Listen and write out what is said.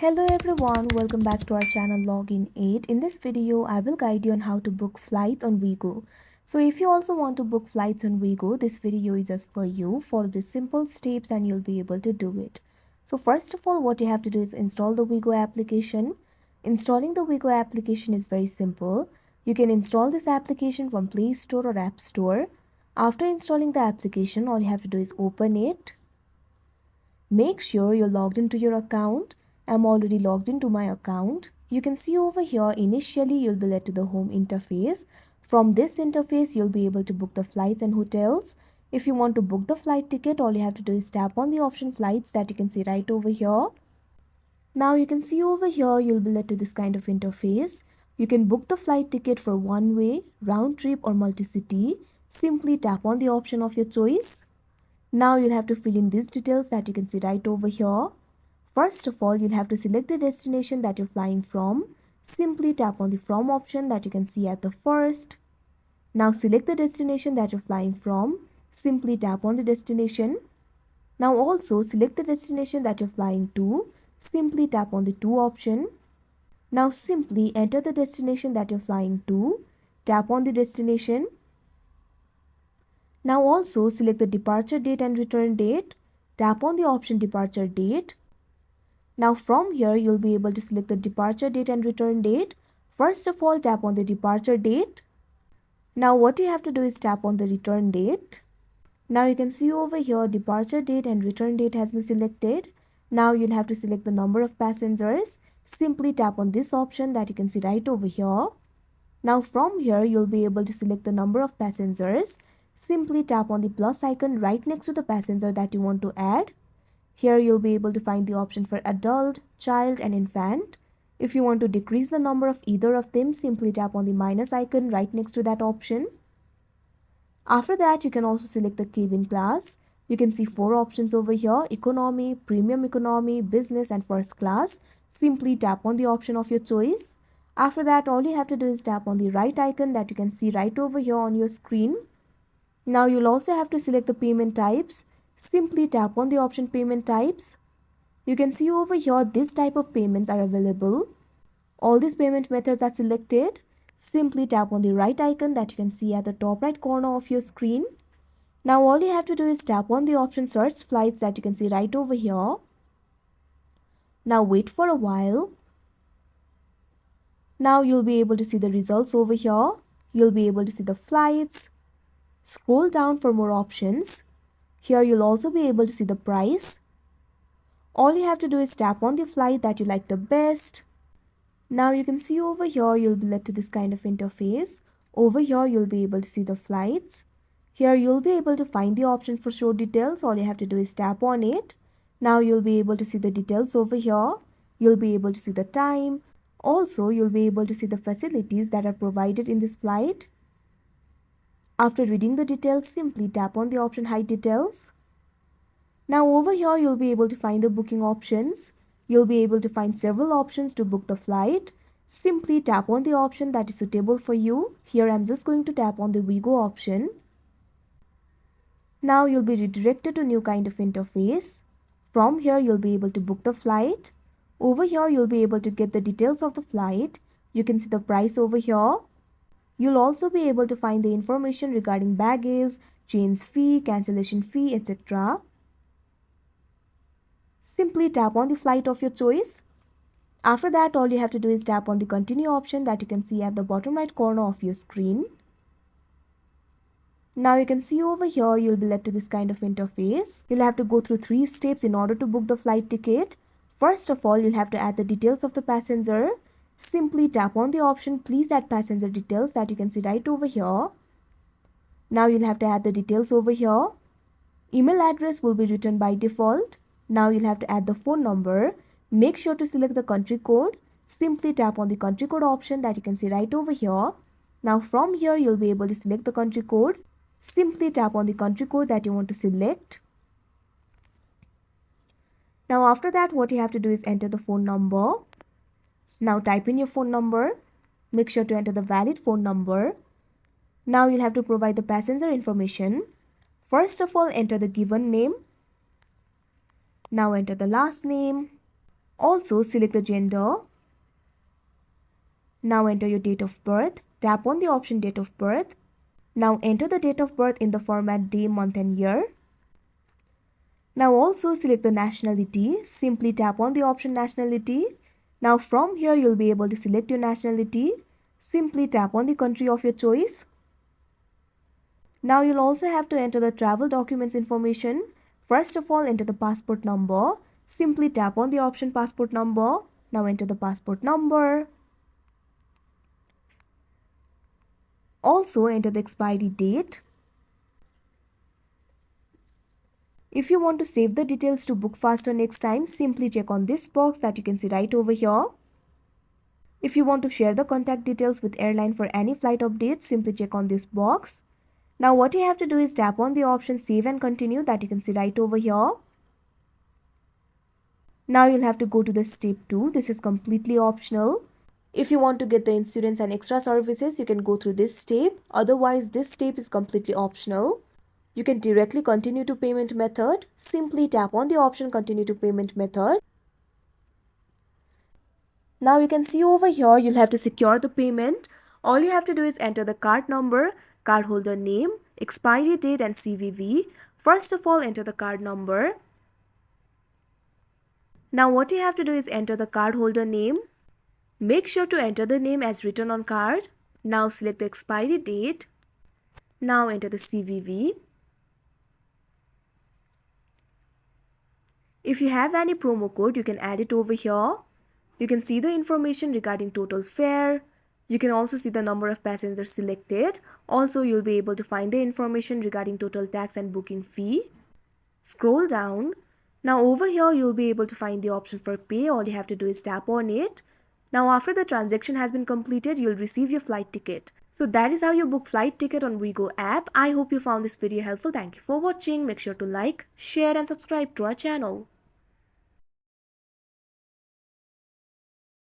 Hello everyone, welcome back to our channel Login 8. In this video, I will guide you on how to book flights on Wego. So if you also want to book flights on Wego, this video is just for you. Follow the simple steps and you'll be able to do it. So first of all, what you have to do is install the Wego application. Installing the Wego application is very simple. You can install this application from Play Store or App Store. After installing the application, all you have to do is open it. Make sure you're logged into your account. I'm already logged into my account. You can see over here, initially you'll be led to the home interface. From this interface, you'll be able to book the flights and hotels. If you want to book the flight ticket, all you have to do is tap on the option flights that you can see right over here. Now you can see over here, you'll be led to this kind of interface. You can book the flight ticket for one way, round trip or multi-city. Simply tap on the option of your choice. Now you'll have to fill in these details that you can see right over here. First of all, you'll have to select the destination that you're flying from. Simply tap on the from option that you can see at the first. Now select the destination that you're flying from. Simply tap on the destination. Now also select the destination that you're flying to. Simply tap on the to option. Now simply enter the destination that you're flying to. Tap on the destination. Now also select the departure date and return date. Tap on the option departure date. Now from here, you'll be able to select the departure date and return date. First of all, tap on the departure date. Now what you have to do is tap on the return date. Now you can see over here, departure date and return date has been selected. Now you'll have to select the number of passengers. Simply tap on this option that you can see right over here. Now from here, you'll be able to select the number of passengers. Simply tap on the plus icon right next to the passenger that you want to add. Here you'll be able to find the option for adult, child and infant. If you want to decrease the number of either of them, simply tap on the minus icon right next to that option. After that, you can also select the cabin class. You can see 4 options over here: economy, premium economy, business and first class. Simply tap on the option of your choice. After that, all you have to do is tap on the right icon that you can see right over here on your screen. Now you'll also have to select the payment types. Simply tap on the option payment types. You can see over here this type of payments are available. All these payment methods are selected. Simply tap on the right icon that you can see at the top right corner of your screen. Now all you have to do is tap on the option search flights that you can see right over here. Now wait for a while. Now you'll be able to see the results over here. You'll be able to see the flights. Scroll down for more options. Here you'll also be able to see the price. All you have to do is tap on the flight that you like the best. Now you can see over here, you'll be led to this kind of interface. Over here, you'll be able to see the flights. Here you'll be able to find the option for show details. All you have to do is tap on it. Now you'll be able to see the details over here. You'll be able to see the time. Also, you'll be able to see the facilities that are provided in this flight. After reading the details, simply tap on the option hide details. Now over here, you'll be able to find the booking options. You'll be able to find several options to book the flight. Simply tap on the option that is suitable for you. Here I'm just going to tap on the Wego option. Now you'll be redirected to new kind of interface. From here, you'll be able to book the flight. Over here, you'll be able to get the details of the flight. You can see the price over here. You'll also be able to find the information regarding baggage, change fee, cancellation fee, etc. Simply tap on the flight of your choice. After that, all you have to do is tap on the continue option that you can see at the bottom right corner of your screen. Now you can see over here, you'll be led to this kind of interface. You'll have to go through 3 steps in order to book the flight ticket. First of all, you'll have to add the details of the passenger. Simply tap on the option please add passenger details that you can see right over here. Now you'll have to add the details over here. Email address will be written by default. Now you'll have to add the phone number. Make sure to select the country code. Simply tap on the country code option that you can see right over here. Now from here, you'll be able to select the country code. Simply tap on the country code that you want to select. Now after that, what you have to do is enter the phone number. Now type in your phone number. Make sure to enter the valid phone number. Now you'll have to provide the passenger information. First of all, enter the given name. Now enter the last name. Also select the gender. Now enter your date of birth. Tap on the option date of birth. Now enter the date of birth in the format day, month and year. Now also select the nationality. Simply tap on the option nationality. Now from here you'll be able to select your nationality. Simply tap on the country of your choice. Now you'll also have to enter the travel documents information. First of all, enter the passport number. Simply tap on the option passport number. Now enter the passport number. Also enter the expiry date. If you want to save the details to book faster next time, simply check on this box that you can see right over here. If you want to share the contact details with airline for any flight updates, simply check on this box. Now what you have to do is tap on the option save and continue that you can see right over here. Now you'll have to go to the step 2. This is completely optional. If you want to get the insurance and extra services, you can go through this step. Otherwise, this step is completely optional. You can directly continue to payment method. Simply tap on the option continue to payment method. Now you can see over here, you'll have to secure the payment. All you have to do is enter the card number, cardholder name, expiry date and CVV. First of all, enter the card number. Now what you have to do is enter the cardholder name. Make sure to enter the name as written on card. Now select the expiry date. Now enter the CVV. If you have any promo code, you can add it over here. You can see the information regarding total fare. You can also see the number of passengers selected. Also, you'll be able to find the information regarding total tax and booking fee. Scroll down. Now over here, you'll be able to find the option for pay. All you have to do is tap on it. Now after the transaction has been completed, you'll receive your flight ticket. So that is how you book flight ticket on Wego app. I hope you found this video helpful. Thank you for watching. Make sure to like, share and subscribe to our channel.